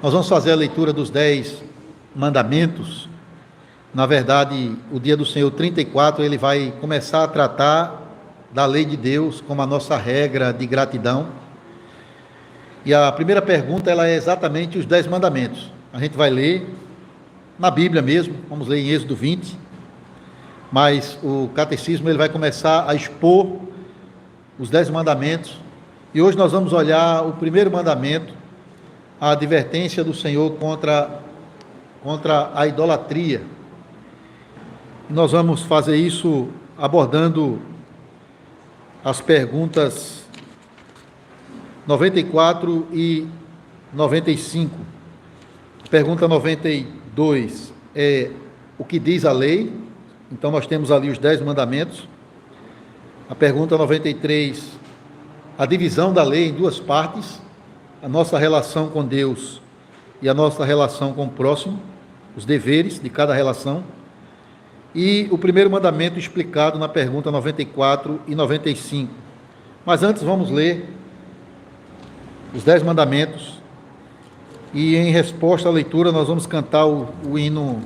Nós vamos fazer a leitura dos 10 mandamentos. Na verdade, o dia do Senhor 34, ele vai começar a tratar da lei de Deus como a nossa regra de gratidão. E a primeira pergunta, ela é exatamente os 10 mandamentos. A gente vai ler na Bíblia mesmo, vamos ler em Êxodo 20, mas o catecismo ele vai começar a expor os 10 mandamentos. E hoje nós vamos olhar o primeiro mandamento, a advertência do Senhor contra a idolatria. E nós vamos fazer isso abordando as perguntas 94 e 95. Pergunta 92 é o que diz a lei. Então nós temos ali os 10 mandamentos. A pergunta 93, a divisão da lei em duas partes, a nossa relação com Deus e a nossa relação com o próximo, os deveres de cada relação. E o primeiro mandamento explicado na pergunta 94 e 95. Mas antes vamos ler os 10 mandamentos e em resposta à leitura nós vamos cantar o hino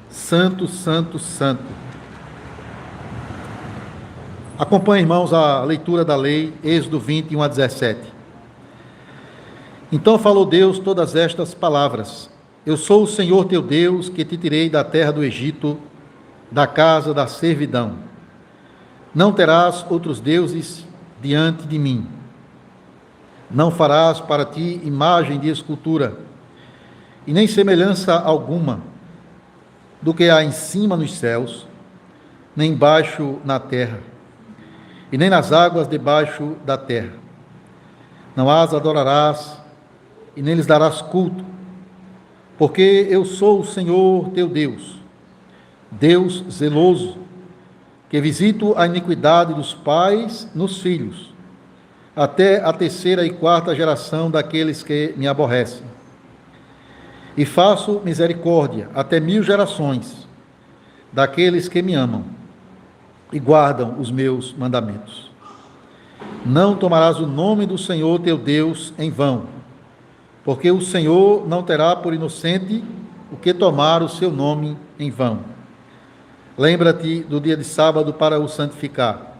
Santo, Santo, Santo. Acompanhe, irmãos, a leitura da lei, Êxodo 20, 1 a 17. Então falou Deus todas estas palavras: Eu sou o Senhor teu Deus, que te tirei da terra do Egito, da casa da servidão. Não terás outros deuses diante de mim. Não farás para ti imagem de escultura, e nem semelhança alguma do que há em cima nos céus, nem embaixo na terra, e nem nas águas debaixo da terra. Não as adorarás, e nem lhes darás culto, porque eu sou o Senhor teu Deus, Deus zeloso, que visito a iniquidade dos pais nos filhos, até a terceira e quarta geração daqueles que me aborrecem. E faço misericórdia até 1000 gerações daqueles que me amam e guardam os meus mandamentos. Não tomarás o nome do Senhor teu Deus em vão, porque o Senhor não terá por inocente o que tomar o seu nome em vão. Lembra-te do dia de sábado para o santificar.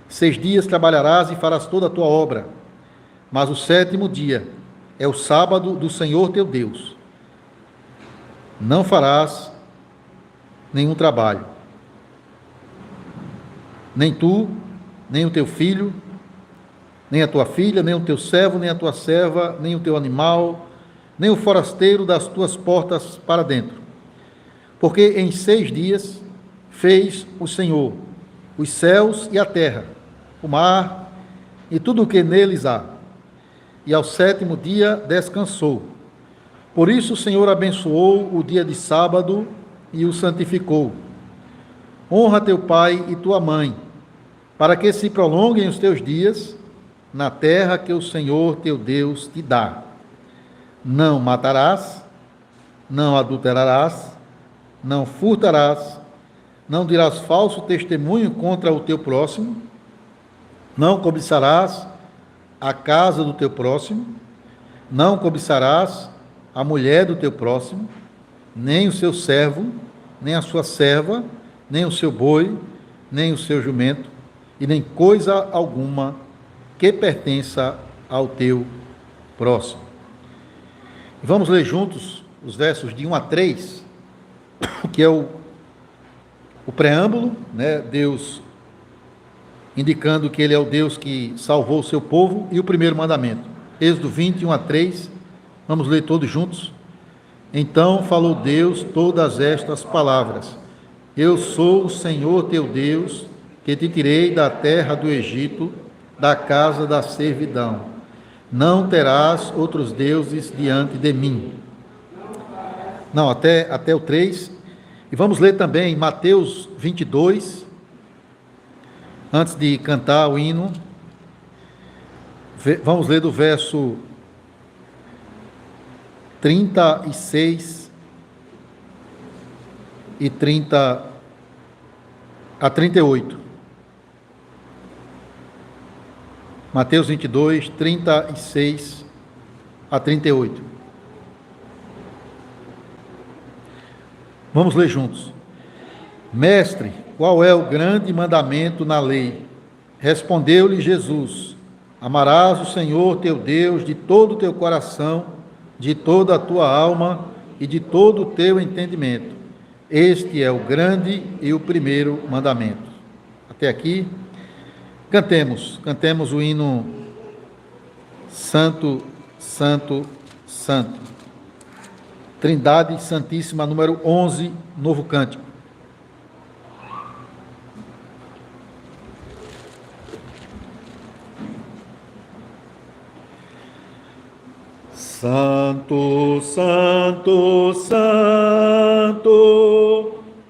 6 dias trabalharás e farás toda a tua obra, mas o 7º dia é o sábado do Senhor teu Deus. Não farás nenhum trabalho, nem tu, nem o teu filho, nem a tua filha, nem o teu servo, nem a tua serva, nem o teu animal, nem o forasteiro das tuas portas para dentro. Porque em 6 dias fez o Senhor os céus e a terra, o mar e tudo o que neles há. E ao 7º dia descansou. Por isso o Senhor abençoou o dia de sábado e o santificou. Honra teu pai e tua mãe, para que se prolonguem os teus dias na terra que o Senhor teu Deus te dá. Não matarás, não adulterarás, não furtarás, não dirás falso testemunho contra o teu próximo, não cobiçarás a casa do teu próximo, não cobiçarás a mulher do teu próximo, nem o seu servo, nem a sua serva, nem o seu boi, nem o seu jumento, e nem coisa alguma que pertença ao teu próximo. Vamos ler juntos os versos de 1 a 3, que é o preâmbulo, né? Deus indicando que Ele é o Deus que salvou o seu povo, e o primeiro mandamento. Êxodo 20, 1 a 3, vamos ler todos juntos. Então falou Deus todas estas palavras: Eu sou o Senhor teu Deus, que te tirei da terra do Egito, da casa da servidão. Não terás outros deuses diante de mim. Não, até o 3. E vamos ler também Mateus 22, antes de cantar o hino. Vamos ler do verso 36 e 30 a 38. Mateus 22, 36 a 38. Vamos ler juntos. Mestre, qual é o grande mandamento na lei? Respondeu-lhe Jesus: amarás o Senhor teu Deus de todo o teu coração, de toda a tua alma e de todo o teu entendimento. Este é o grande e o primeiro mandamento. Até aqui. Cantemos o hino Santo, Santo, Santo. Trindade Santíssima, número 11, novo cântico. Santo, Santo, Santo,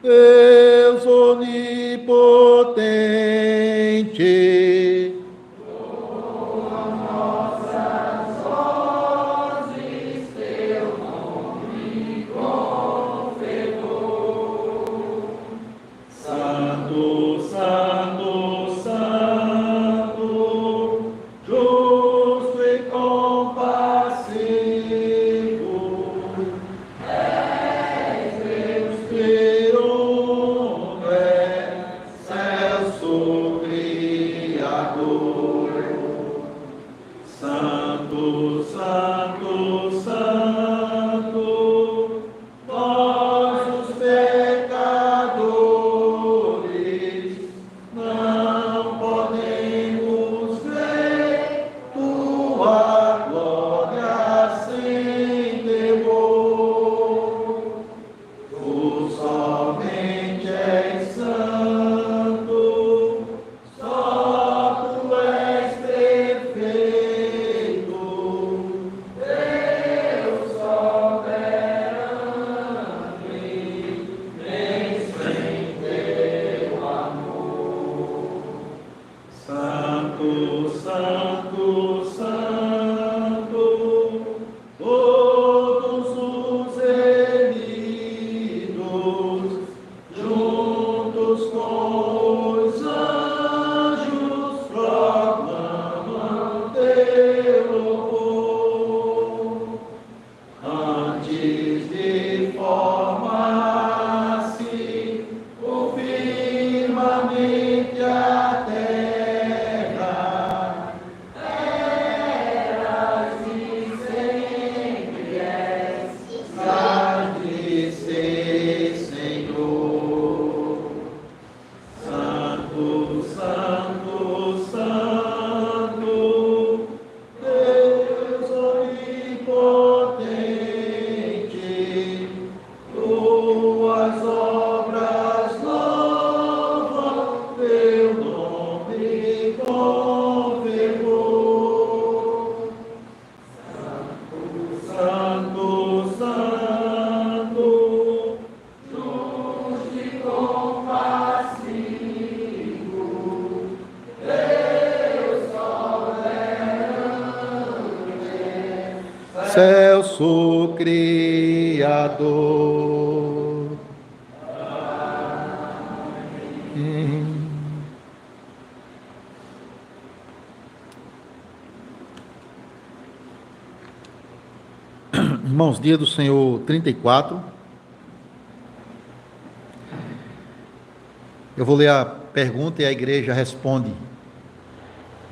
Deus onipotente, Celso Criador. Amém. Irmãos, dia do Senhor 34. Eu vou ler a pergunta e a igreja responde.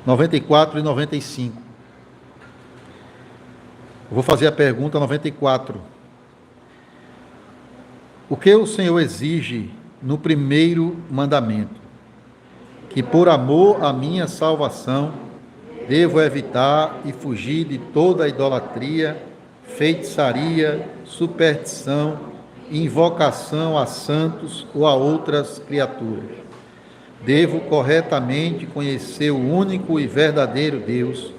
94 e 95. Eu vou fazer a pergunta 94. O que o Senhor exige no primeiro mandamento? Que por amor à minha salvação, devo evitar e fugir de toda idolatria, feitiçaria, superstição, invocação a santos ou a outras criaturas. Devo corretamente conhecer o único e verdadeiro Deus,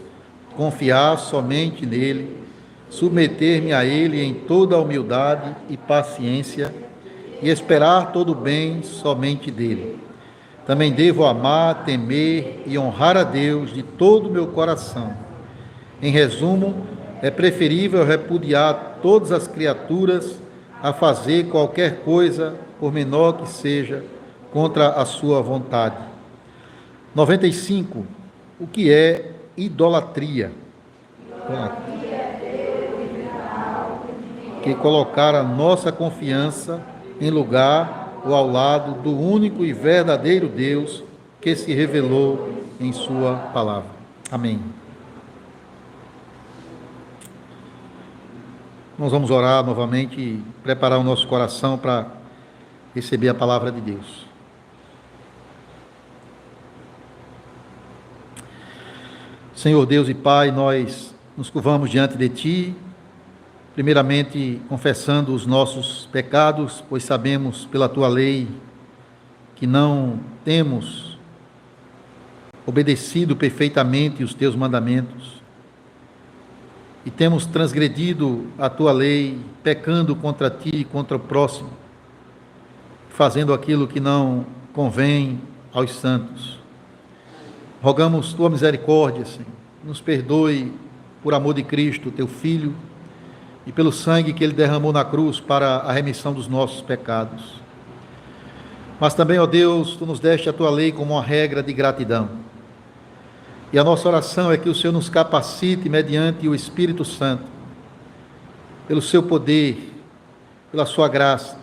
confiar somente nele, submeter-me a ele em toda a humildade e paciência e esperar todo o bem somente dele. Também devo amar, temer e honrar a Deus de todo o meu coração. Em resumo, é preferível repudiar todas as criaturas a fazer qualquer coisa, por menor que seja, contra a sua vontade. 95. O que é idolatria? Que colocar a nossa confiança em lugar ou ao lado do único e verdadeiro Deus que se revelou em sua palavra. Amém. Nós vamos orar novamente e preparar o nosso coração para receber a palavra de Deus. Senhor Deus e Pai, nós nos curvamos diante de Ti, primeiramente confessando os nossos pecados, pois sabemos pela Tua lei que não temos obedecido perfeitamente os Teus mandamentos e temos transgredido a Tua lei, pecando contra Ti e contra o próximo, fazendo aquilo que não convém aos santos. Rogamos Tua misericórdia, Senhor, nos perdoe por amor de Cristo, Teu Filho, e pelo sangue que Ele derramou na cruz para a remissão dos nossos pecados. Mas também, ó Deus, Tu nos deste a Tua lei como uma regra de gratidão. E a nossa oração é que o Senhor nos capacite mediante o Espírito Santo, pelo Seu poder, pela Sua graça,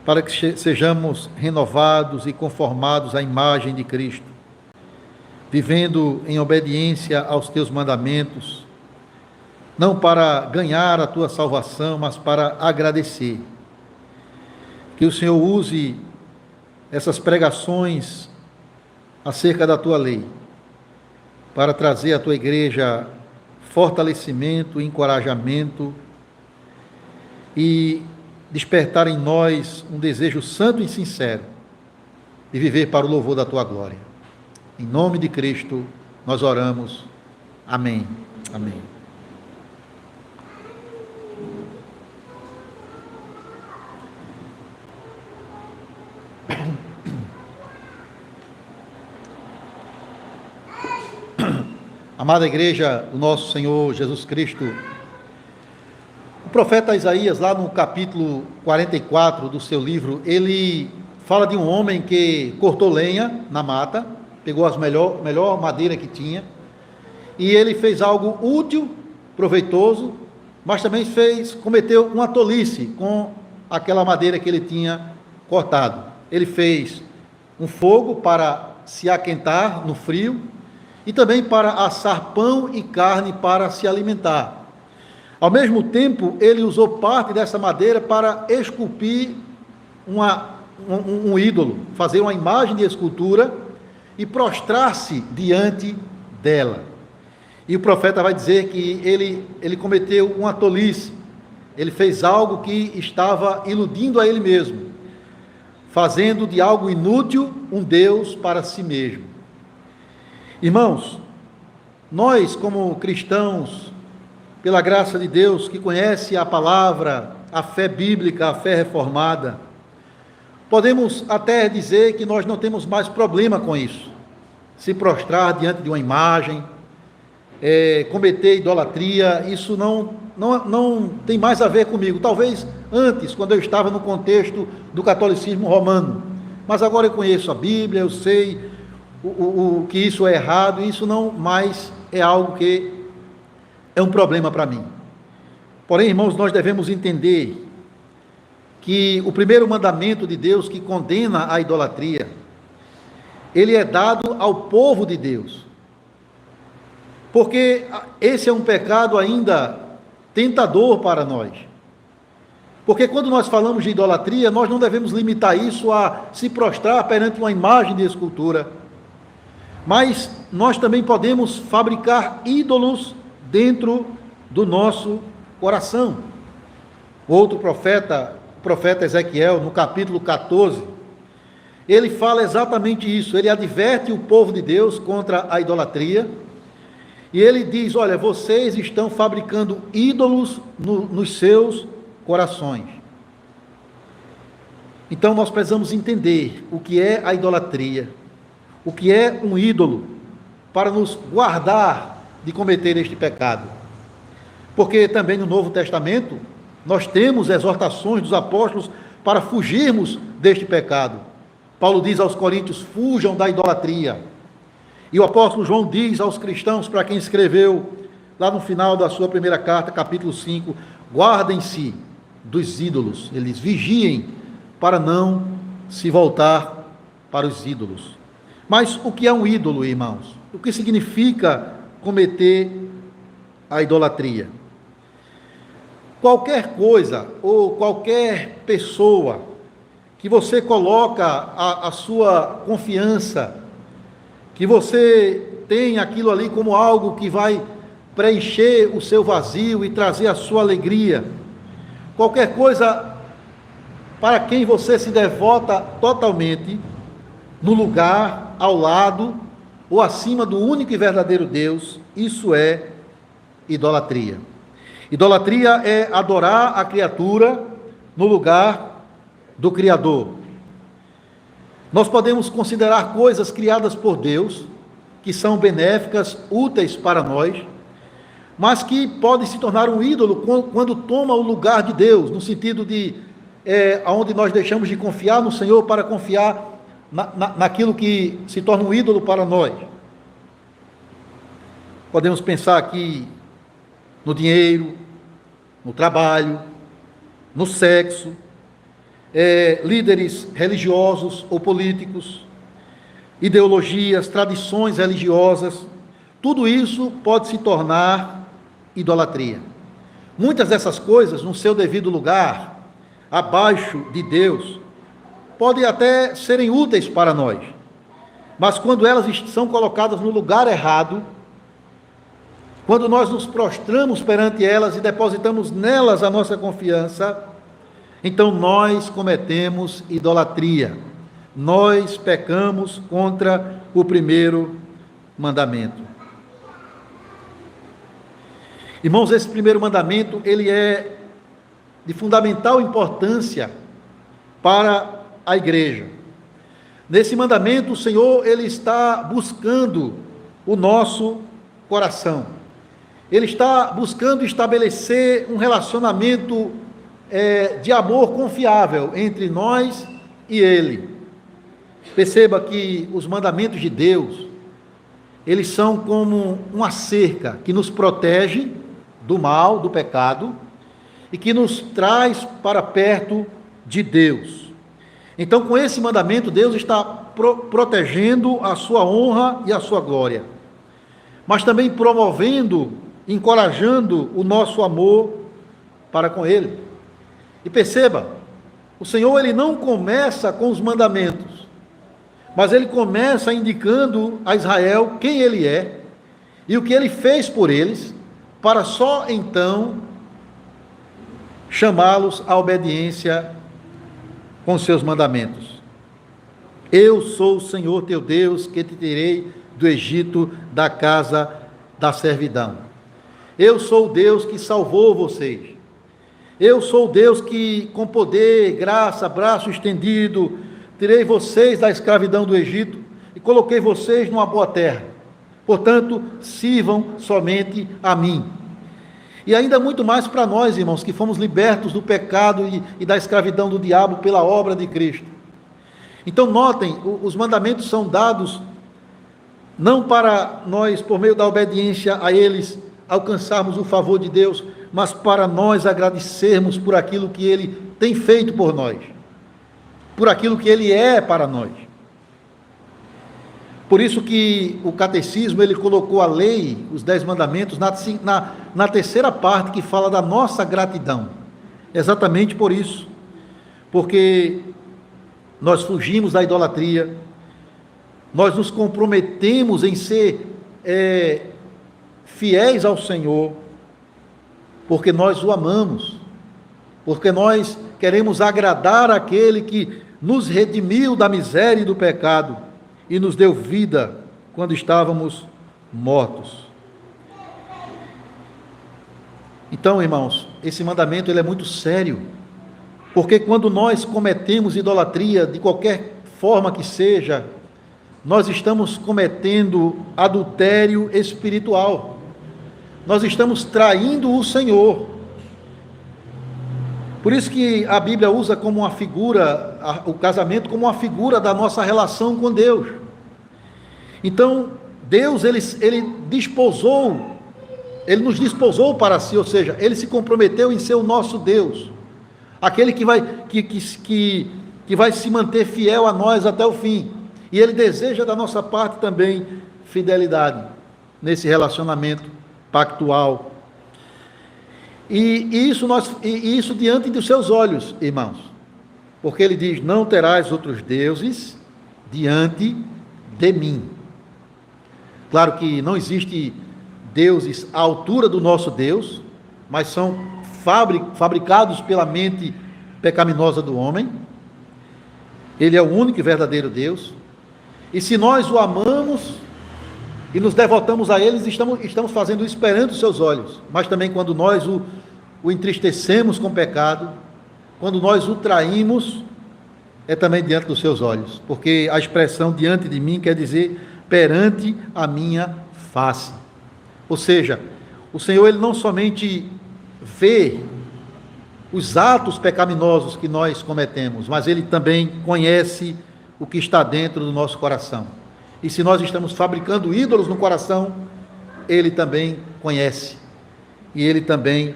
para que sejamos renovados e conformados à imagem de Cristo, vivendo em obediência aos Teus mandamentos, não para ganhar a Tua salvação, mas para agradecer. Que o Senhor use essas pregações acerca da Tua lei, para trazer à Tua igreja fortalecimento, encorajamento e despertar em nós um desejo santo e sincero de viver para o louvor da Tua glória. Em nome de Cristo, nós oramos. Amém. Amém. Amada igreja do nosso Senhor Jesus Cristo, o profeta Isaías, lá no capítulo 44 do seu livro, ele fala de um homem que cortou lenha na mata, pegou as melhor madeira que tinha, e ele fez algo útil, proveitoso, mas também cometeu uma tolice com aquela madeira que ele tinha cortado. Ele fez um fogo para se aquentar no frio, e também para assar pão e carne para se alimentar. Ao mesmo tempo, ele usou parte dessa madeira para esculpir um ídolo, fazer uma imagem de escultura e prostrar-se diante dela. E o profeta vai dizer que ele cometeu uma tolice, ele fez algo que estava iludindo a ele mesmo, fazendo de algo inútil um Deus para si mesmo. Irmãos, nós como cristãos, pela graça de Deus, que conhece a palavra, a fé bíblica, a fé reformada, podemos até dizer que nós não temos mais problema com isso. Se prostrar diante de uma imagem, cometer idolatria, isso não tem mais a ver comigo. Talvez antes, quando eu estava no contexto do catolicismo romano, mas agora eu conheço a Bíblia, eu sei o que isso é errado, e isso não mais é algo que é um problema para mim. Porém, irmãos, nós devemos entender que o primeiro mandamento de Deus que condena a idolatria, ele é dado ao povo de Deus, porque esse é um pecado ainda tentador para nós. Porque quando nós falamos de idolatria, nós não devemos limitar isso a se prostrar perante uma imagem de escultura, mas nós também podemos fabricar ídolos dentro do nosso coração. Outro profeta, o profeta Ezequiel, no capítulo 14, ele fala exatamente isso, ele adverte o povo de Deus contra a idolatria, e ele diz: olha, vocês estão fabricando ídolos nos seus corações. Então nós precisamos entender o que é a idolatria, o que é um ídolo, para nos guardar de cometer este pecado. Porque também no Novo Testamento, nós temos exortações dos apóstolos para fugirmos deste pecado. Paulo diz aos coríntios: fujam da idolatria. E o apóstolo João diz aos cristãos, para quem escreveu lá no final da sua primeira carta, capítulo 5, guardem-se dos ídolos. Eles vigiem para não se voltar para os ídolos. Mas o que é um ídolo, irmãos? O que significa cometer a idolatria? Qualquer coisa ou qualquer pessoa que você coloca a sua confiança, que você tem aquilo ali como algo que vai preencher o seu vazio e trazer a sua alegria, qualquer coisa para quem você se devota totalmente, no lugar, ao lado ou acima do único e verdadeiro Deus, isso é idolatria. Idolatria é adorar a criatura no lugar do Criador. Nós podemos considerar coisas criadas por Deus, que são benéficas, úteis para nós, mas que podem se tornar um ídolo quando toma o lugar de Deus, no sentido de onde nós deixamos de confiar no Senhor para confiar naquilo que se torna um ídolo para nós. Podemos pensar aqui no dinheiro, no trabalho, no sexo, líderes religiosos ou políticos, ideologias, tradições religiosas, tudo isso pode se tornar idolatria. Muitas dessas coisas, no seu devido lugar, abaixo de Deus, podem até serem úteis para nós, mas quando elas são colocadas no lugar errado, quando nós nos prostramos perante elas e depositamos nelas a nossa confiança, então nós cometemos idolatria, nós pecamos contra o primeiro mandamento. Irmãos, esse primeiro mandamento, ele é de fundamental importância para a igreja. Nesse mandamento, o Senhor, ele está buscando o nosso coração. Ele está buscando estabelecer um relacionamento de amor confiável entre nós e Ele. Perceba que os mandamentos de Deus, eles são como uma cerca que nos protege do mal, do pecado, e que nos traz para perto de Deus. Então, com esse mandamento, Deus está protegendo a sua honra e a sua glória, mas também promovendo, encorajando o nosso amor para com Ele. E perceba, o Senhor, ele não começa com os mandamentos, mas ele começa indicando a Israel quem ele é e o que ele fez por eles, para só então chamá-los à obediência com seus mandamentos. Eu sou o Senhor teu Deus, que te tirei do Egito, da casa da servidão. Eu sou o Deus que salvou vocês. Eu sou o Deus que, com poder, graça, braço estendido, tirei vocês da escravidão do Egito e coloquei vocês numa boa terra. Portanto, sirvam somente a mim. E ainda muito mais para nós, irmãos, que fomos libertos do pecado e da escravidão do diabo pela obra de Cristo. Então, notem, os mandamentos são dados não para nós, por meio da obediência a eles, alcançarmos o favor de Deus, mas para nós agradecermos por aquilo que Ele tem feito por nós, por aquilo que Ele é para nós. Por isso que o catecismo, ele colocou a lei, os 10 mandamentos, na terceira parte que fala da nossa gratidão. Exatamente por isso, porque nós fugimos da idolatria, nós nos comprometemos em ser fiéis ao Senhor, porque nós o amamos, porque nós queremos agradar aquele que nos redimiu da miséria e do pecado e nos deu vida quando estávamos mortos. Então, irmãos, esse mandamento ele é muito sério, porque quando nós cometemos idolatria, de qualquer forma que seja, nós estamos cometendo adultério espiritual, nós estamos traindo o Senhor. Por isso que a Bíblia usa como uma figura, o casamento como uma figura da nossa relação com Deus. Então, Deus, ele nos desposou para si, ou seja, Ele se comprometeu em ser o nosso Deus, aquele que vai se manter fiel a nós até o fim. E Ele deseja da nossa parte também fidelidade nesse relacionamento pactual. E isso diante dos seus olhos, irmãos. Porque Ele diz: não terás outros deuses diante de mim. Claro que não existe deuses à altura do nosso Deus, mas são fabricados pela mente pecaminosa do homem. Ele é o único e verdadeiro Deus. E se nós o amamos e nos devotamos a Ele, estamos fazendo isso perante os seus olhos. Mas também quando nós o entristecemos com pecado, quando nós o traímos, é também diante dos seus olhos. Porque a expressão diante de mim quer dizer perante a minha face. Ou seja, o Senhor, Ele não somente vê os atos pecaminosos que nós cometemos, mas Ele também conhece o que está dentro do nosso coração. E se nós estamos fabricando ídolos no coração, Ele também conhece. E Ele também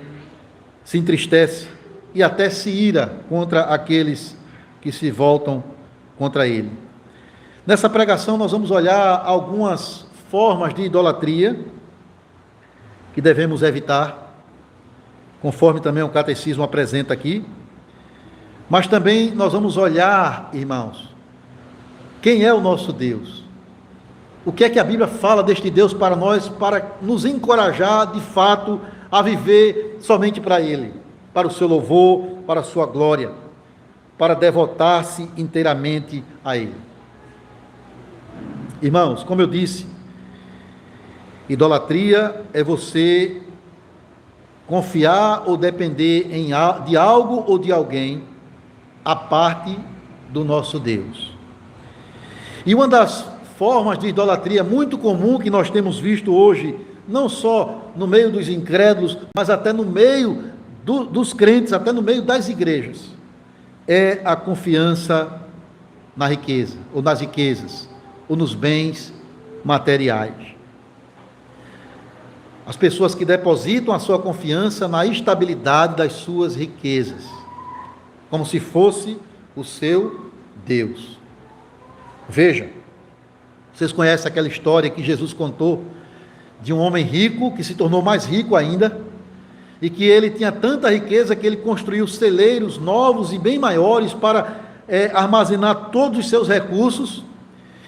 se entristece e até se ira contra aqueles que se voltam contra Ele. Nessa pregação nós vamos olhar algumas formas de idolatria que devemos evitar, conforme também o catecismo apresenta aqui. Mas também nós vamos olhar, irmãos, quem é o nosso Deus? O que é que a Bíblia fala deste Deus para nós, para nos encorajar, de fato, a viver somente para Ele, para o seu louvor, para a sua glória, para devotar-se inteiramente a Ele. Irmãos, como eu disse, idolatria é você confiar ou depender de algo ou de alguém à parte do nosso Deus. E uma das formas de idolatria muito comum que nós temos visto hoje, não só no meio dos incrédulos, mas até no meio dos crentes, até no meio das igrejas, é a confiança na riqueza, ou nas riquezas, ou nos bens materiais. As pessoas que depositam a sua confiança na estabilidade das suas riquezas, como se fosse o seu Deus. Veja, vocês conhecem aquela história que Jesus contou de um homem rico que se tornou mais rico ainda, e que ele tinha tanta riqueza que ele construiu celeiros novos e bem maiores para armazenar todos os seus recursos,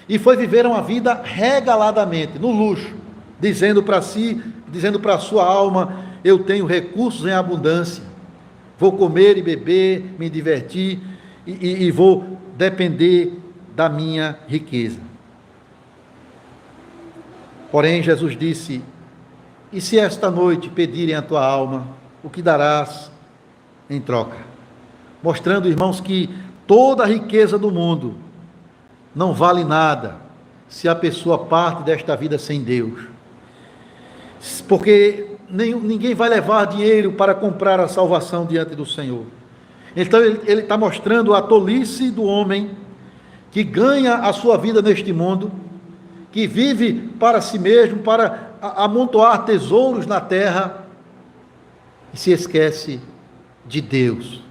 e foi viver uma vida regaladamente, no luxo, dizendo para si, dizendo para a sua alma: eu tenho recursos em abundância, vou comer e beber, me divertir, e vou depender da minha riqueza. Porém, Jesus disse: e se esta noite pedirem a tua alma, o que darás em troca? Mostrando, irmãos, que toda a riqueza do mundo não vale nada se a pessoa parte desta vida sem Deus. Porque ninguém vai levar dinheiro para comprar a salvação diante do Senhor. Então ele está mostrando a tolice do homem que ganha a sua vida neste mundo, que vive para si mesmo, para amontoar tesouros na terra, e se esquece de Deus.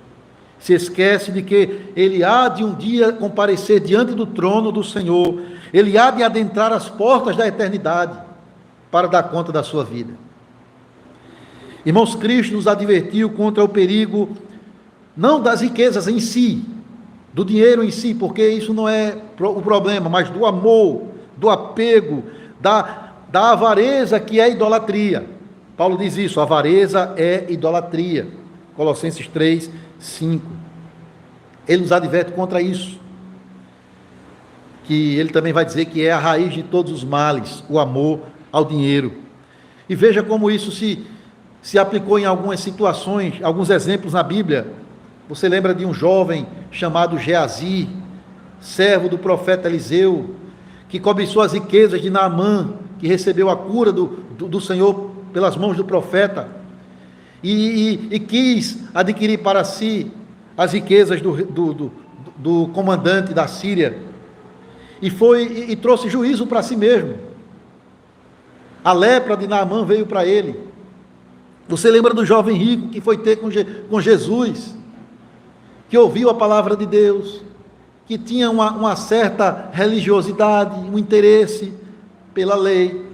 Se esquece de que ele há de um dia comparecer diante do trono do Senhor, ele há de adentrar as portas da eternidade para dar conta da sua vida. Irmãos, Cristo nos advertiu contra o perigo, não das riquezas em si, do dinheiro em si, porque isso não é o problema, mas do amor, do apego, da avareza, que é idolatria. Paulo diz isso: avareza é idolatria. Colossenses 3, 5. Ele nos adverte contra isso, que ele também vai dizer que é a raiz de todos os males, o amor ao dinheiro. E veja como isso se aplicou em algumas situações, alguns exemplos na Bíblia. Você lembra de um jovem chamado Geazi, servo do profeta Eliseu, que cobiçou as riquezas de Naamã, que recebeu a cura do Senhor pelas mãos do profeta, e quis adquirir para si as riquezas do comandante da Síria, e trouxe juízo para si mesmo. A lepra de Naamã veio para ele. Você lembra do jovem rico que foi ter com Jesus, que ouviu a palavra de Deus, que tinha uma certa religiosidade, um interesse pela lei,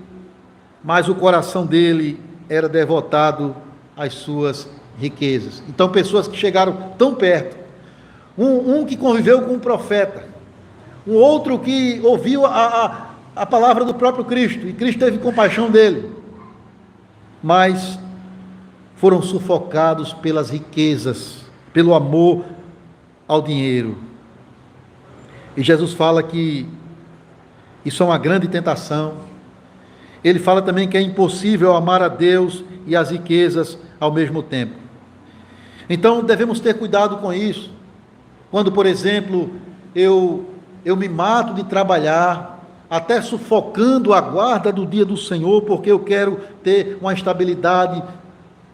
mas o coração dele era devotado às suas riquezas. Então, pessoas que chegaram tão perto, um que conviveu com um profeta, um outro que ouviu a palavra do próprio Cristo, e Cristo teve compaixão dele, mas foram sufocados pelas riquezas, pelo amor ao dinheiro. E Jesus fala que isso é uma grande tentação. Ele fala também que é impossível amar a Deus e as riquezas ao mesmo tempo. Então devemos ter cuidado com isso. Quando, por exemplo, eu me mato de trabalhar, até sufocando a guarda do dia do Senhor, porque eu quero ter uma estabilidade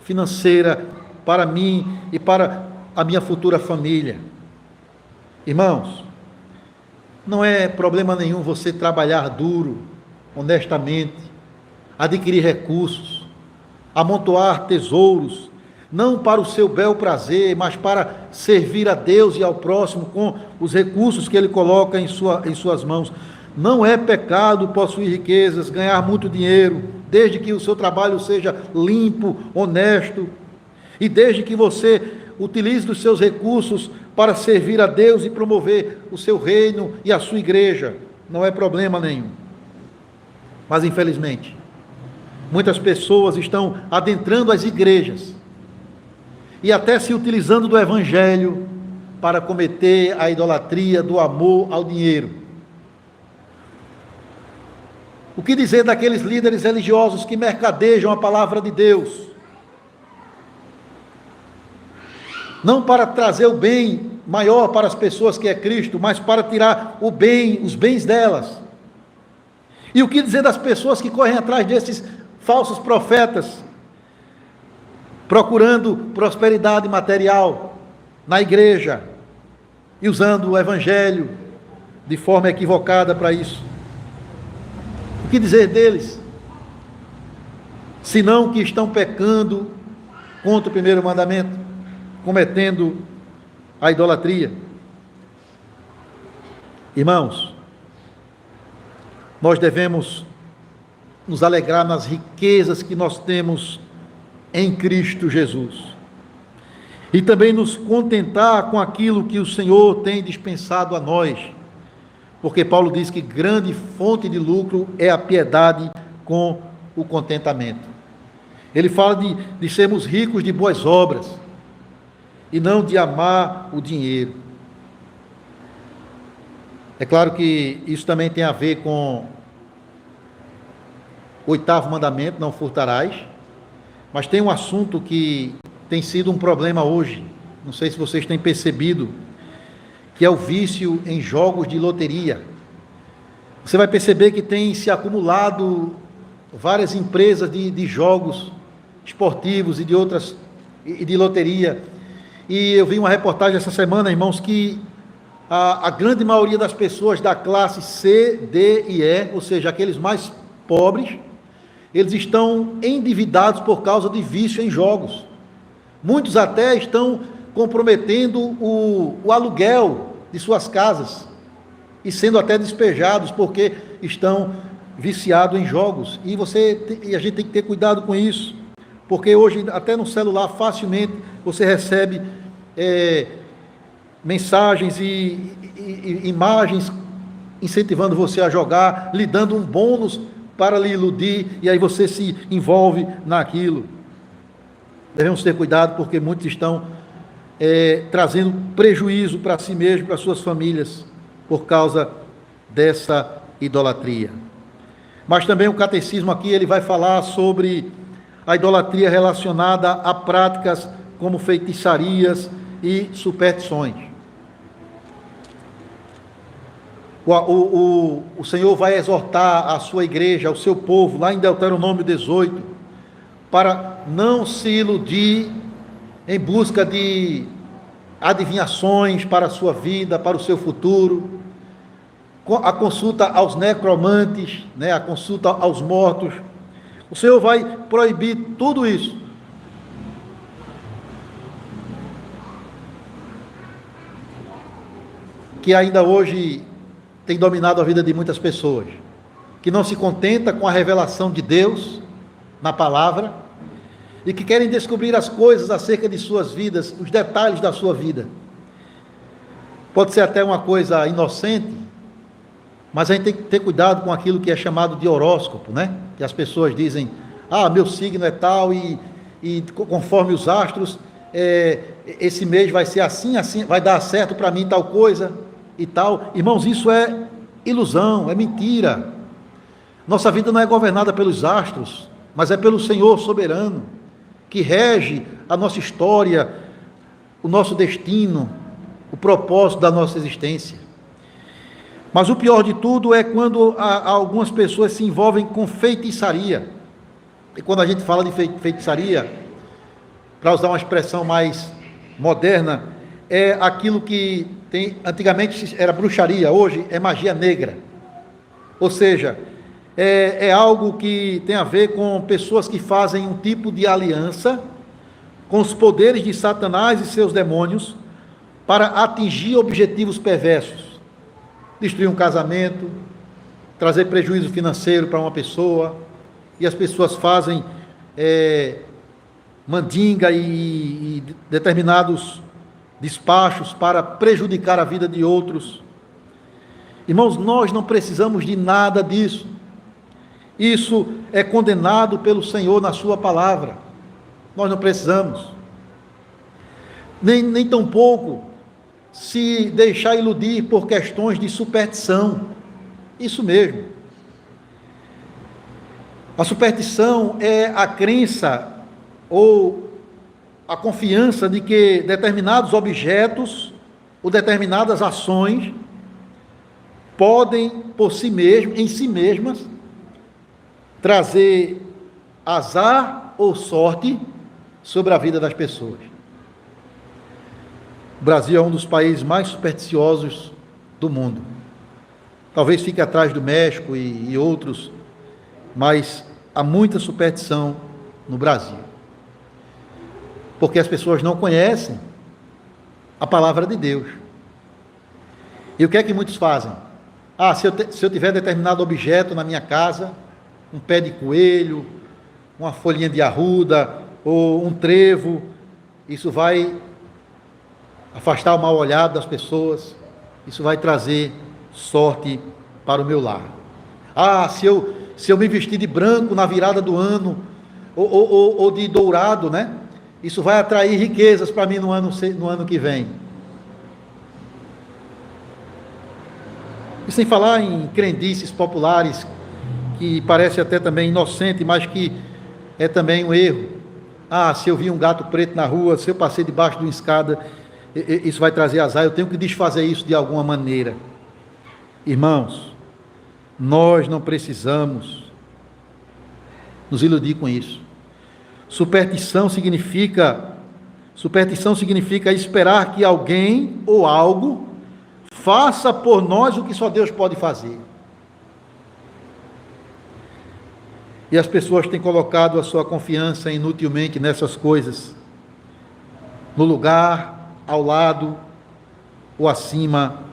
financeira para mim e para a minha futura família. Irmãos, não é problema nenhum você trabalhar duro, honestamente, adquirir recursos, amontoar tesouros, não para o seu bel prazer, mas para servir a Deus e ao próximo com os recursos que Ele coloca em suas mãos. Não é pecado possuir riquezas, ganhar muito dinheiro, desde que o seu trabalho seja limpo, honesto, e desde que você utilize dos seus recursos para servir a Deus e promover o seu reino e a sua igreja. Não é problema nenhum. Mas, infelizmente, muitas pessoas estão adentrando as igrejas e até se utilizando do evangelho para cometer a idolatria do amor ao dinheiro. O que dizer daqueles líderes religiosos que mercadejam a palavra de Deus? Não para trazer o bem maior para as pessoas que é Cristo, mas para tirar o bem, os bens delas. E o que dizer das pessoas que correm atrás desses falsos profetas, procurando prosperidade material na igreja e usando o evangelho de forma equivocada para isso? O que dizer deles? Senão que estão pecando contra o primeiro mandamento, cometendo a idolatria. Irmãos, nós devemos nos alegrar nas riquezas que nós temos em Cristo Jesus, e também nos contentar com aquilo que o Senhor tem dispensado a nós, porque Paulo diz que grande fonte de lucro é a piedade com o contentamento. Ele fala de sermos ricos de boas obras, e não de amar o dinheiro. É claro que isso também tem a ver com o 8º mandamento, não furtarás, mas tem um assunto que tem sido um problema hoje, não sei se vocês têm percebido, que é o vício em jogos de loteria. Você vai perceber que tem se acumulado várias empresas de jogos esportivos e de outras, e de loteria. E eu vi uma reportagem essa semana, irmãos, que a grande maioria das pessoas da classe C, D e E, ou seja, aqueles mais pobres, eles estão endividados por causa de vício em jogos. Muitos até estão comprometendo o aluguel de suas casas e sendo até despejados porque estão viciados em jogos. E a gente tem que ter cuidado com isso, porque hoje até no celular facilmente você recebe mensagens e imagens incentivando você a jogar, lhe dando um bônus para lhe iludir, e aí você se envolve naquilo. Devemos ter cuidado, porque muitos estão trazendo prejuízo para si mesmos, para suas famílias, por causa dessa idolatria. Mas também o catecismo aqui, ele vai falar sobre a idolatria relacionada a práticas como feitiçarias e superstições. O Senhor vai exortar a sua igreja, ao seu povo, lá em Deuteronômio 18, para não se iludir em busca de adivinhações para a sua vida, para o seu futuro, a consulta aos necromantes, a consulta aos mortos. O Senhor vai proibir tudo isso. que ainda hoje tem dominado a vida de muitas pessoas, que não se contenta com a revelação de Deus na palavra e que querem descobrir as coisas acerca de suas vidas, os detalhes da sua vida. Pode ser até uma coisa inocente, mas a gente tem que ter cuidado com aquilo que é chamado de horóscopo, né? Que as pessoas dizem, meu signo é tal e conforme os astros, esse mês vai ser assim, vai dar certo para mim tal coisa e tal. Irmãos, isso é ilusão, é mentira. Nossa vida não é governada pelos astros, mas é pelo Senhor soberano, que rege a nossa história, o nosso destino, o propósito da nossa existência. Mas o pior de tudo é quando algumas pessoas se envolvem com feitiçaria. E quando a gente fala de feitiçaria, para usar uma expressão mais moderna, é aquilo que antigamente era bruxaria, hoje é magia negra. Ou seja, é algo que tem a ver com pessoas que fazem um tipo de aliança com os poderes de Satanás e seus demônios para atingir objetivos perversos. Destruir um casamento, trazer prejuízo financeiro para uma pessoa, e as pessoas fazem mandinga e determinados despachos para prejudicar a vida de outros. Irmãos, nós não precisamos de nada disso. Isso é condenado pelo Senhor na sua palavra. Nós não precisamos. Nem tampouco se deixar iludir por questões de superstição. Isso mesmo. A superstição é a crença ou a confiança de que determinados objetos ou determinadas ações podem, por si mesmas, em si mesmas, trazer azar ou sorte sobre a vida das pessoas. O Brasil é um dos países mais supersticiosos do mundo. Talvez fique atrás do México e outros, mas há muita superstição no Brasil. Porque as pessoas não conhecem a palavra de Deus. E o que é que muitos fazem? Se eu tiver determinado objeto na minha casa, um pé de coelho, uma folhinha de arruda ou um trevo, isso vai afastar o mau olhado das pessoas, isso vai trazer sorte para o meu lar. Se eu me vestir de branco na virada do ano, ou de dourado, né? Isso vai atrair riquezas para mim no ano que vem. E sem falar em crendices populares, que parece até também inocente, mas que é também um erro. Se eu vi um gato preto na rua, se eu passei debaixo de uma escada, isso vai trazer azar, eu tenho que desfazer isso de alguma maneira. Irmãos, nós não precisamos nos iludir com isso. Superstição significa esperar que alguém ou algo faça por nós o que só Deus pode fazer. E as pessoas têm colocado a sua confiança inutilmente nessas coisas, no lugar, ao lado ou acima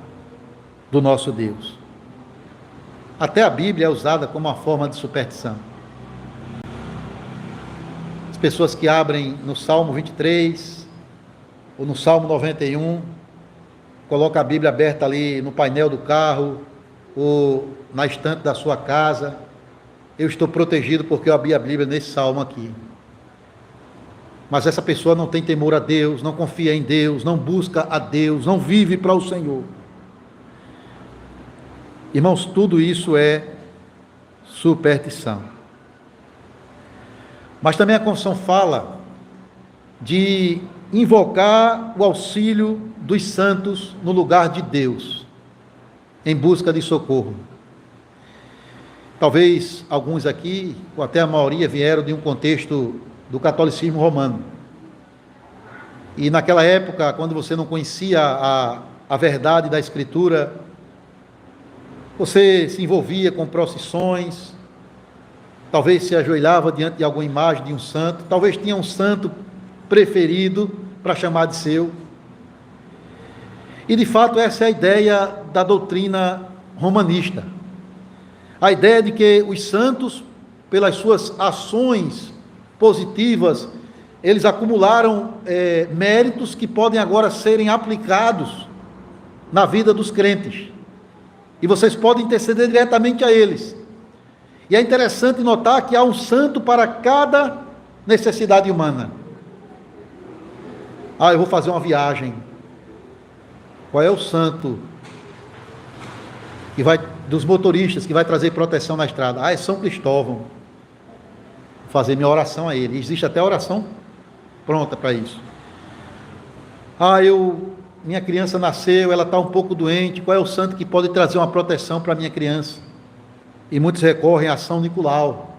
do nosso Deus. Até a Bíblia é usada como uma forma de superstição. As pessoas que abrem no Salmo 23 ou no Salmo 91, colocam a Bíblia aberta ali no painel do carro ou na estante da sua casa. Eu estou protegido porque eu abri a Bíblia nesse salmo aqui. Mas essa pessoa não tem temor a Deus, não confia em Deus, não busca a Deus, não vive para o Senhor. Irmãos, tudo isso é superstição. Mas também a confissão fala de invocar o auxílio dos santos no lugar de Deus, em busca de socorro. Talvez alguns aqui, ou até a maioria, vieram de um contexto do catolicismo romano. E naquela época, quando você não conhecia a verdade da Escritura, você se envolvia com procissões, talvez se ajoelhava diante de alguma imagem de um santo, talvez tinha um santo preferido para chamar de seu. E de fato essa é a ideia da doutrina romanista. A ideia de que os santos, pelas suas ações positivas, eles acumularam méritos que podem agora serem aplicados na vida dos crentes. E vocês podem interceder diretamente a eles. E é interessante notar que há um santo para cada necessidade humana. Eu vou fazer uma viagem. Qual é o santo que vai, dos motoristas, que vai trazer proteção na estrada? É São Cristóvão. Vou fazer minha oração a ele. Existe até oração pronta para isso. Minha criança nasceu, ela está um pouco doente. Qual é o santo que pode trazer uma proteção para a minha criança? E muitos recorrem a São Nicolau,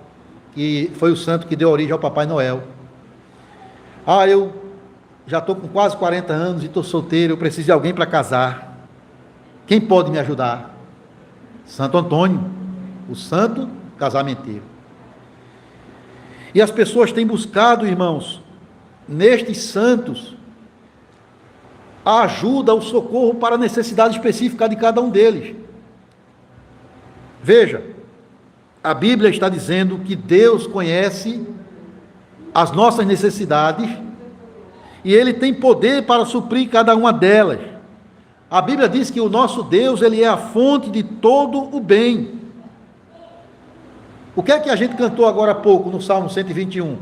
que foi o santo que deu origem ao Papai Noel. Eu já estou com quase 40 anos e estou solteiro, eu preciso de alguém para casar. Quem pode me ajudar? Santo Antônio, o santo casamenteiro. E as pessoas têm buscado, irmãos, nestes santos, a ajuda, o socorro para a necessidade específica de cada um deles. Veja, a Bíblia está dizendo que Deus conhece as nossas necessidades e Ele tem poder para suprir cada uma delas. A Bíblia diz que o nosso Deus, Ele é a fonte de todo o bem. O que é que a gente cantou agora há pouco no Salmo 121?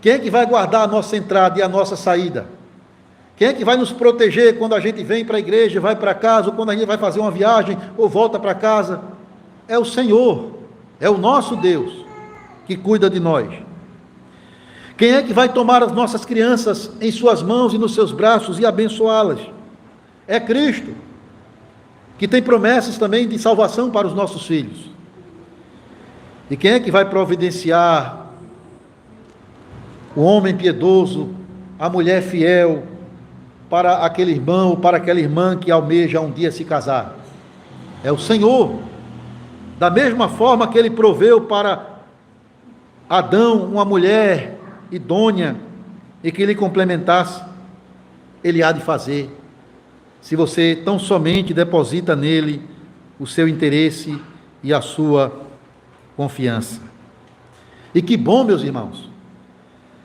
Quem é que vai guardar a nossa entrada e a nossa saída? Quem é que vai nos proteger quando a gente vem para a igreja, vai para casa, ou quando a gente vai fazer uma viagem, ou volta para casa? É o Senhor, é o nosso Deus, que cuida de nós. Quem é que vai tomar as nossas crianças em suas mãos e nos seus braços e abençoá-las? É Cristo, que tem promessas também de salvação para os nossos filhos. E quem é que vai providenciar o homem piedoso, a mulher fiel, para aquele irmão ou para aquela irmã que almeja um dia se casar? É o Senhor. Da mesma forma que Ele proveu para Adão uma mulher idônea e que lhe complementasse, Ele há de fazer, se você tão somente deposita nele o seu interesse e a sua confiança. E que bom, meus irmãos,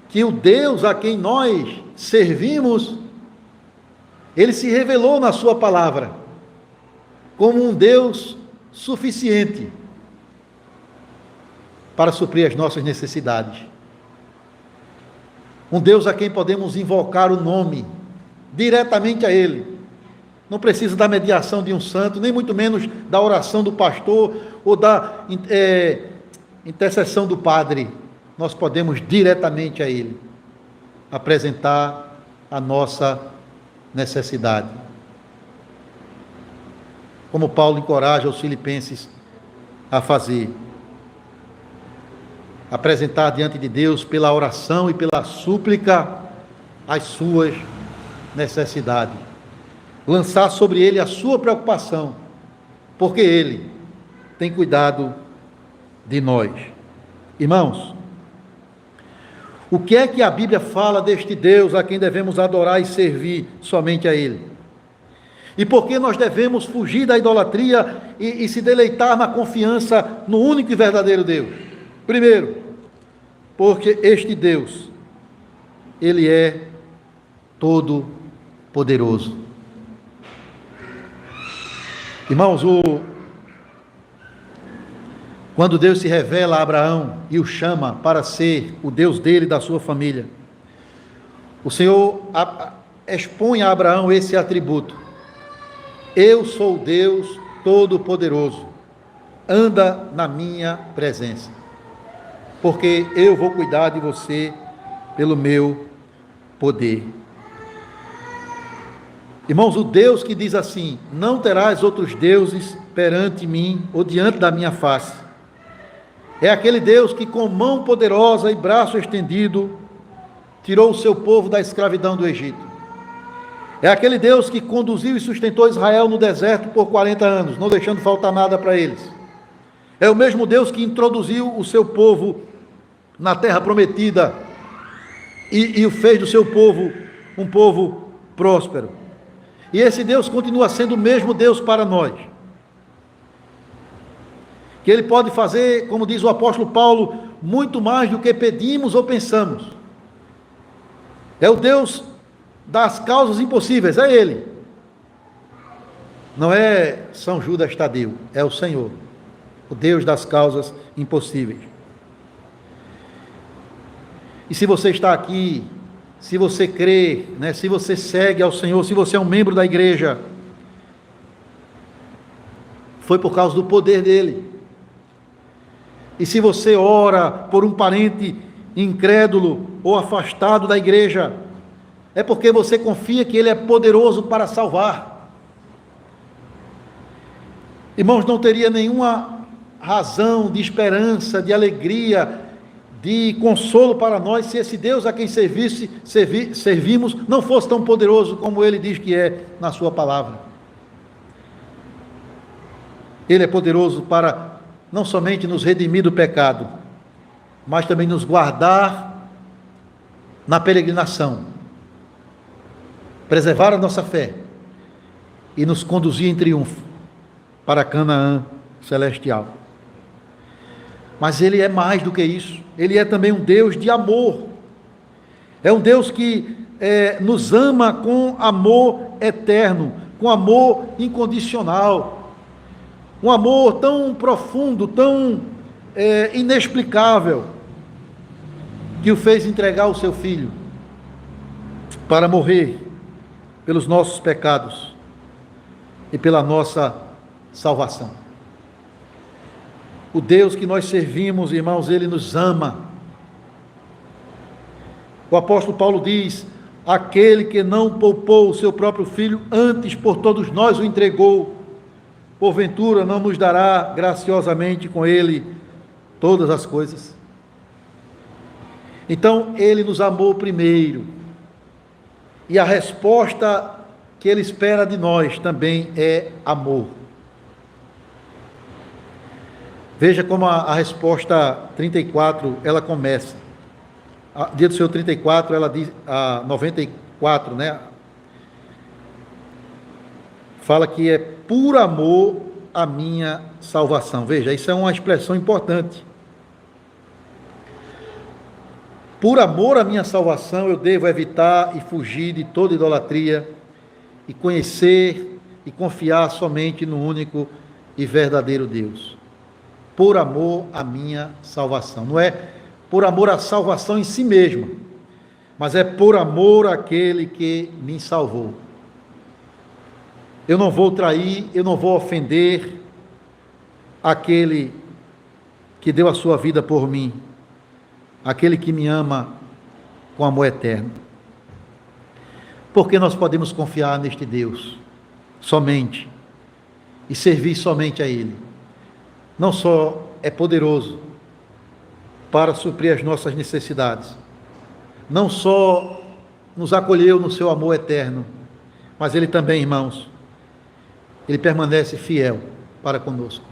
que o Deus a quem nós servimos, Ele se revelou na sua palavra como um Deus suficiente para suprir as nossas necessidades. Um Deus a quem podemos invocar o nome, diretamente a Ele. Não precisa da mediação de um santo, nem muito menos da oração do pastor ou da intercessão do padre. Nós podemos diretamente a Ele apresentar a nossa necessidade. Como Paulo encoraja os filipenses a fazer. Apresentar diante de Deus pela oração e pela súplica as suas necessidades. Lançar sobre Ele a sua preocupação, porque Ele tem cuidado de nós. Irmãos, o que é que a Bíblia fala deste Deus a quem devemos adorar e servir somente a Ele? E por que nós devemos fugir da idolatria e se deleitar na confiança no único e verdadeiro Deus? Primeiro, porque este Deus, Ele é todo poderoso. Irmãos, quando Deus se revela a Abraão e o chama para ser o Deus dele e da sua família, o Senhor expõe a Abraão esse atributo: eu sou Deus Todo-Poderoso, anda na minha presença, porque eu vou cuidar de você pelo meu poder. Irmãos, o Deus que diz assim: não terás outros deuses perante mim ou diante da minha face, é aquele Deus que com mão poderosa e braço estendido tirou o seu povo da escravidão do Egito. É aquele Deus que conduziu e sustentou Israel no deserto por 40 anos, não deixando faltar nada para eles. É o mesmo Deus que introduziu o seu povo na terra prometida e o fez do seu povo um povo próspero. E esse Deus continua sendo o mesmo Deus para nós. Que Ele pode fazer, como diz o apóstolo Paulo, muito mais do que pedimos ou pensamos. É o Deus das causas impossíveis, é Ele. Não é São Judas Tadeu, é o Senhor, o Deus das causas impossíveis. E se você está aqui, se você crê, né, se você segue ao Senhor, se você é um membro da igreja, foi por causa do poder dele. E se você ora por um parente incrédulo ou afastado da igreja, é porque você confia que ele é poderoso para salvar. Irmãos, não teria nenhuma razão de esperança, de alegria, de consolo para nós, se esse Deus a quem servimos não fosse tão poderoso como Ele diz que é na sua palavra. Ele é poderoso para não somente nos redimir do pecado, mas também nos guardar na peregrinação, preservar a nossa fé e nos conduzir em triunfo para Canaã celestial. Mas Ele é mais do que isso. Ele é também um Deus de amor. É um Deus que nos ama com amor eterno, com amor incondicional. Um amor tão profundo, tão inexplicável, que o fez entregar o seu Filho para morrer pelos nossos pecados e pela nossa salvação. O Deus que nós servimos, irmãos, Ele nos ama. O apóstolo Paulo diz: aquele que não poupou o seu próprio Filho, antes por todos nós o entregou, porventura não nos dará graciosamente com Ele todas as coisas? Então, Ele nos amou primeiro, e a resposta que Ele espera de nós também é amor. Veja como a resposta 34, ela começa. Dia do Senhor 34, ela diz, a 94, né? Fala que é por amor a minha salvação. Veja, isso é uma expressão importante. Por amor à minha salvação, eu devo evitar e fugir de toda idolatria e conhecer e confiar somente no único e verdadeiro Deus. Por amor à minha salvação. Não é por amor à salvação em si mesma, mas é por amor àquele que me salvou. Eu não vou trair, eu não vou ofender aquele que deu a sua vida por mim, aquele que me ama com amor eterno. Porque nós podemos confiar neste Deus somente e servir somente a Ele. Não só é poderoso para suprir as nossas necessidades, não só nos acolheu no seu amor eterno, mas Ele também, irmãos, Ele permanece fiel para conosco.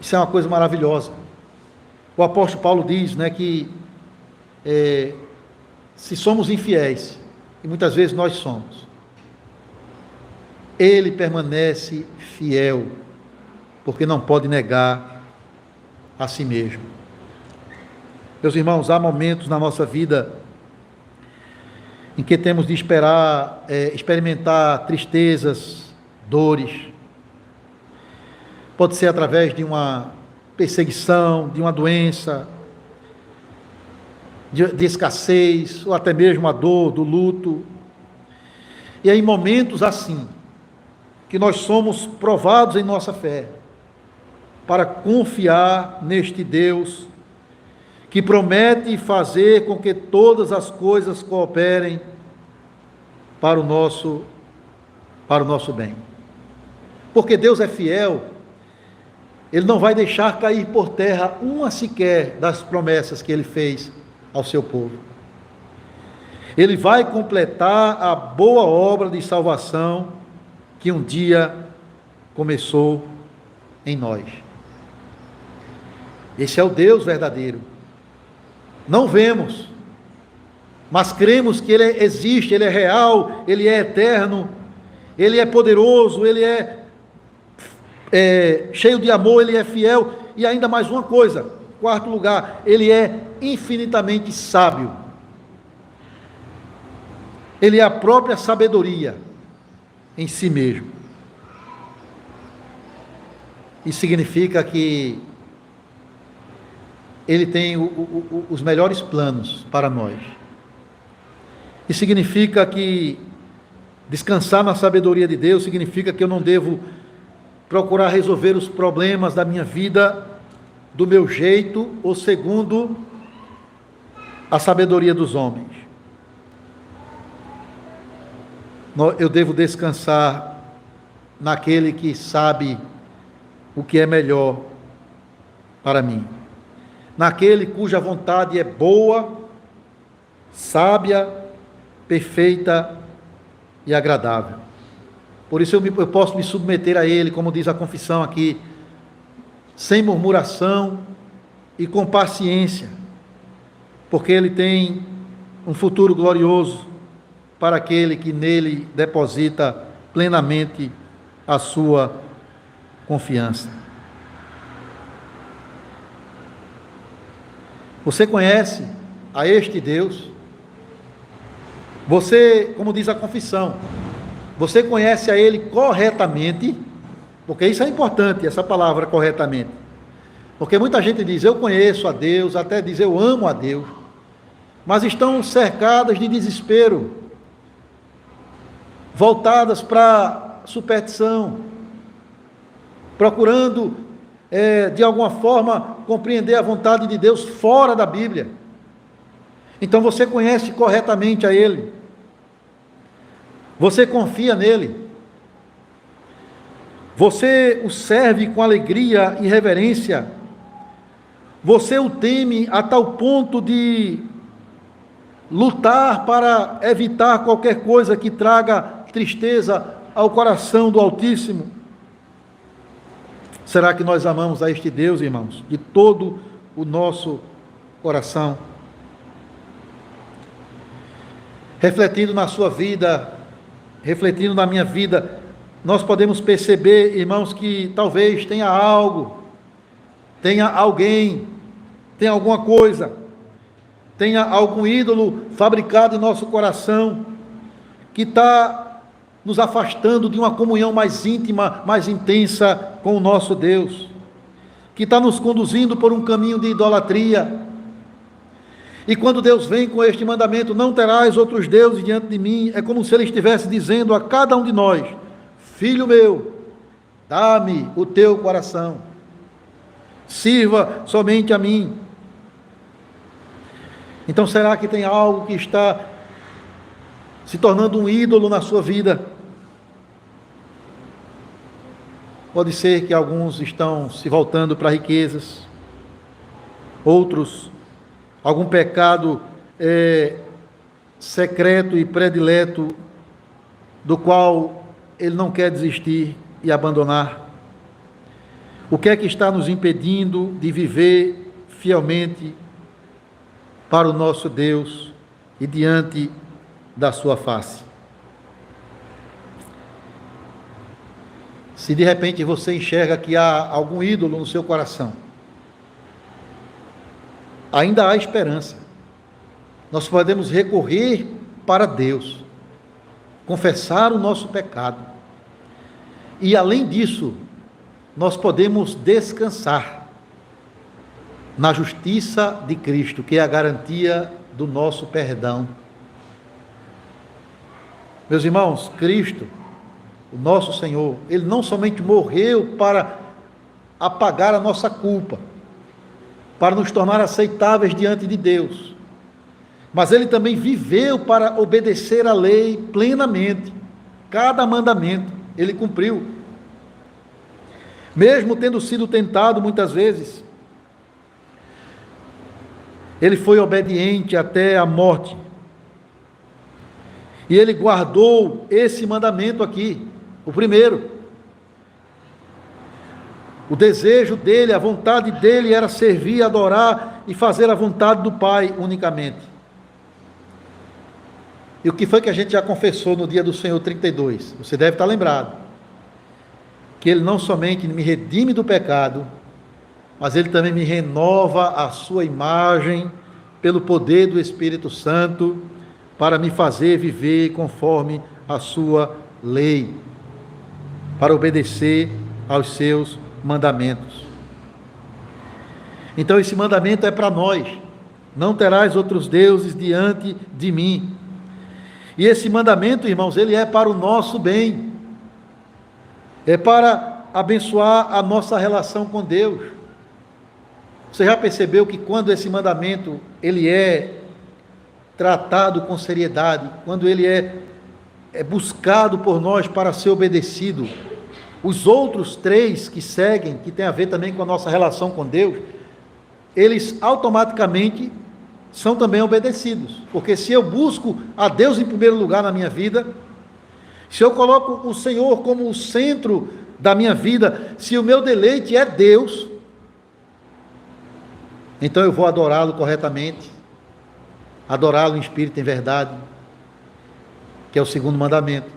Isso é uma coisa maravilhosa. O apóstolo Paulo diz, né, que se somos infiéis, e muitas vezes nós somos, Ele permanece fiel, porque não pode negar a si mesmo. Meus irmãos, há momentos na nossa vida em que temos de experimentar tristezas, dores. Pode ser através de uma perseguição, de uma doença, de escassez, ou até mesmo a dor, do luto. E é em momentos assim que nós somos provados em nossa fé, para confiar neste Deus que promete fazer com que todas as coisas cooperem para o nosso bem. Porque Deus é fiel, Ele não vai deixar cair por terra uma sequer das promessas que Ele fez ao seu povo. Ele vai completar a boa obra de salvação que um dia começou em nós. Esse é o Deus verdadeiro. Não vemos, mas cremos que Ele existe, Ele é real, Ele é eterno, Ele é poderoso, Ele é cheio de amor, Ele é fiel, e ainda mais uma coisa, quarto lugar, Ele é infinitamente sábio. Ele é a própria sabedoria em si mesmo. Isso significa que Ele tem os melhores planos para nós. Isso significa que descansar na sabedoria de Deus significa que eu não devo procurar resolver os problemas da minha vida do meu jeito ou segundo a sabedoria dos homens. Eu devo descansar naquele que sabe o que é melhor para mim, naquele cuja vontade é boa, sábia, perfeita e agradável. Por isso eu posso me submeter a Ele, como diz a confissão aqui, sem murmuração e com paciência, porque Ele tem um futuro glorioso para aquele que nele deposita plenamente a sua confiança. Você conhece a este Deus? Você, como diz a confissão, você conhece a Ele corretamente? Porque isso é importante, essa palavra corretamente. Porque muita gente diz, eu conheço a Deus, até diz, eu amo a Deus, mas estão cercadas de desespero, voltadas para superstição, procurando, de alguma forma, compreender a vontade de Deus fora da Bíblia. Então você conhece corretamente a Ele, você confia nele, você o serve com alegria e reverência, você o teme a tal ponto de lutar para evitar qualquer coisa que traga tristeza ao coração do Altíssimo. Será que nós amamos a este Deus, irmãos, de todo o nosso coração? Refletindo na sua vida, refletindo na minha vida, nós podemos perceber, irmãos, que talvez tenha algo, tenha alguém, tenha alguma coisa, tenha algum ídolo fabricado em nosso coração, que está nos afastando de uma comunhão mais íntima, mais intensa com o nosso Deus, que está nos conduzindo por um caminho de idolatria. E quando Deus vem com este mandamento, não terás outros deuses diante de mim, é como se Ele estivesse dizendo a cada um de nós, filho meu, dá-me o teu coração, sirva somente a mim. Então será que tem algo que está se tornando um ídolo na sua vida? Pode ser que alguns estão se voltando para riquezas, outros, algum pecado secreto e predileto, do qual ele não quer desistir e abandonar. O que é que está nos impedindo de viver fielmente para o nosso Deus e diante da sua face? Se de repente você enxerga que há algum ídolo no seu coração, ainda há esperança. Nós podemos recorrer para Deus, confessar o nosso pecado, e além disso, nós podemos descansar na justiça de Cristo, que é a garantia do nosso perdão. Meus irmãos, Cristo, o nosso Senhor, Ele não somente morreu para apagar a nossa culpa, para nos tornar aceitáveis diante de Deus, mas Ele também viveu para obedecer a lei plenamente, cada mandamento Ele cumpriu, mesmo tendo sido tentado muitas vezes, Ele foi obediente até a morte, e Ele guardou esse mandamento aqui, o primeiro. O desejo dele, a vontade dele era servir, adorar e fazer a vontade do Pai unicamente. E o que foi que a gente já confessou no dia do Senhor 32? Você deve estar lembrado. Que Ele não somente me redime do pecado, mas Ele também me renova a sua imagem pelo poder do Espírito Santo, para me fazer viver conforme a sua lei, para obedecer aos seus mandamentos. Então esse mandamento é para nós: não terás outros deuses diante de mim. E esse mandamento, irmãos, ele é para o nosso bem, é para abençoar a nossa relação com Deus. Você já percebeu que quando esse mandamento ele é tratado com seriedade, quando ele é buscado por nós para ser obedecido, os outros 3 que seguem, que tem a ver também com a nossa relação com Deus, eles automaticamente são também obedecidos, porque se eu busco a Deus em primeiro lugar na minha vida, se eu coloco o Senhor como o centro da minha vida, se o meu deleite é Deus, então eu vou adorá-lo corretamente, adorá-lo em espírito e em verdade, que é o segundo mandamento.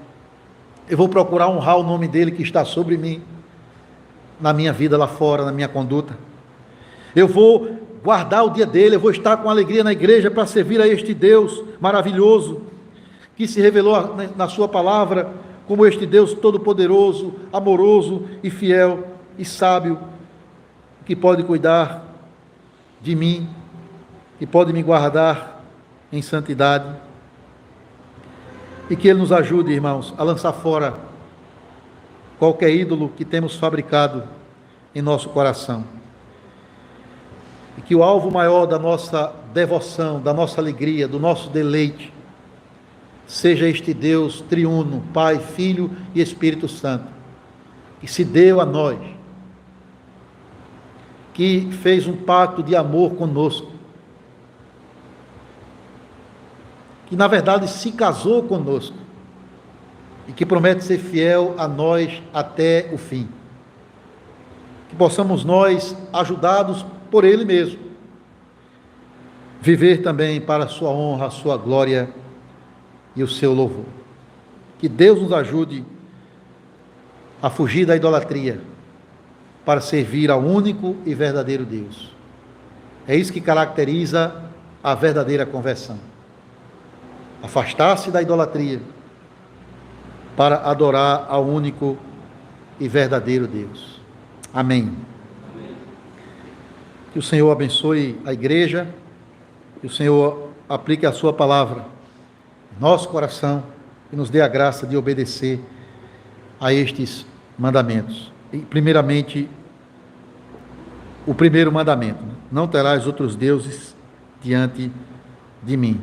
Eu vou procurar honrar o nome dele que está sobre mim, na minha vida lá fora, na minha conduta. Eu vou guardar o dia dele, eu vou estar com alegria na igreja para servir a este Deus maravilhoso, que se revelou na sua palavra como este Deus todo-poderoso, amoroso e fiel e sábio, que pode cuidar de mim, que pode me guardar em santidade, e que Ele nos ajude, irmãos, a lançar fora qualquer ídolo que temos fabricado em nosso coração, e que o alvo maior da nossa devoção, da nossa alegria, do nosso deleite, seja este Deus triuno, Pai, Filho e Espírito Santo, que se deu a nós, que fez um pacto de amor conosco, que na verdade se casou conosco, e que promete ser fiel a nós até o fim. Que possamos nós, ajudados por Ele mesmo, viver também para a sua honra, a sua glória e o seu louvor. Que Deus nos ajude a fugir da idolatria, para servir ao único e verdadeiro Deus. É isso que caracteriza a verdadeira conversão. Afastar-se da idolatria para adorar ao único e verdadeiro Deus. Amém. Que o Senhor abençoe a igreja, que o Senhor aplique a sua palavra em nosso coração e nos dê a graça de obedecer a estes mandamentos. E primeiramente, o primeiro mandamento: não terás outros deuses diante de mim.